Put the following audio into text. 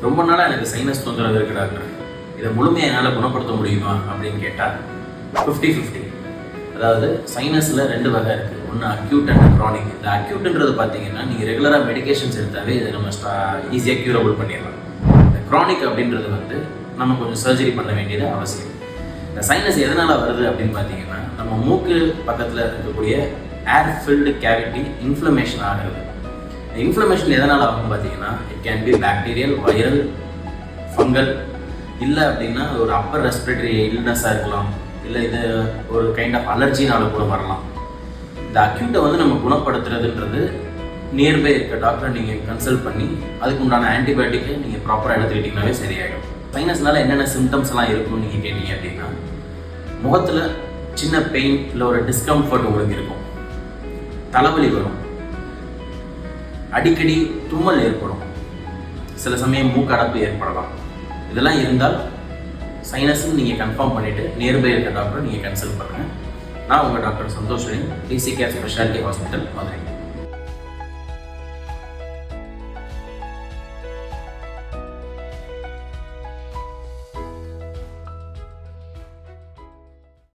ரொம்ப நாளாக எனக்கு சைனஸ் தொந்தரவு இருக்கு டாக்டர், இதை முழுமையாக என்னால் குணப்படுத்த முடியுமா அப்படின்னு கேட்டால் 50-50. அதாவது சைனஸில் 2 வகை இருக்குது. ஒன்று அக்யூட் அண்ட் க்ரானிக். இந்த அக்யூட்ன்றது பார்த்தீங்கன்னா நீங்கள் ரெகுலராக மெடிகேஷன்ஸ் எடுத்தாவே இதை நம்ம ஈஸியாக க்யூரபிள் பண்ணிடலாம். இந்த க்ரானிக் அப்படின்றது வந்து நம்ம கொஞ்சம் சர்ஜரி பண்ண வேண்டியது அவசியம். இந்த சைனஸ் எதனால் வருது அப்படின்னு பார்த்தீங்கன்னா நம்ம மூக்கு பக்கத்தில் இருக்கக்கூடிய ஏர் ஃபில்டு கேவிட்டி இன்ஃப்ளமேஷன் ஆகிறது. இந்த இன்ஃப்ளமேஷன் எதனால் ஆகும் பார்த்தீங்கன்னா it can be bacterial, viral, fungal, இல்லை அப்படின்னா ஒரு அப்பர் ரெஸ்பிரேட்டரி இல்னஸாக இருக்கலாம், இல்லை இது ஒரு கைண்ட் ஆஃப் அலர்ஜினால கூட வரலாம். இந்த அக்யூட்டை வந்து நம்ம குணப்படுத்துறதுன்றது நியர்பை இருக்க டாக்டரை நீங்கள் கன்சல்ட் பண்ணி அதுக்கு உண்டான ஆன்டிபயோட்டிக்கை நீங்கள் ப்ராப்பராக எடுத்துக்கிட்டிங்கனாவே சரியாயிடும். சைனஸ்னால என்னென்ன சிம்டம்ஸ்லாம் இருக்கும்னு நீங்கள் கேட்டீங்க அப்படின்னா முகத்தில் சின்ன பெயின் இல்லை ஒரு டிஸ்கம்ஃபர்ட் உங்களுக்கு இருக்கும், தலைவலி வரும், அடிக்கடி தும்மல் ஏற்படும், சில சமயம் மூக்கடைப்பு ஏற்படலாம். இதெல்லாம் இருந்தால் சைனஸ்ன்னு நீங்கள் கன்ஃபார்ம் பண்ணிவிட்டு நியர்பை இருக்க டாக்டரை நீங்கள் கன்சல்ட் பண்ணுங்கள். நான் உங்கள் doctor Santhosh, D C care speciality hospital, Madurai.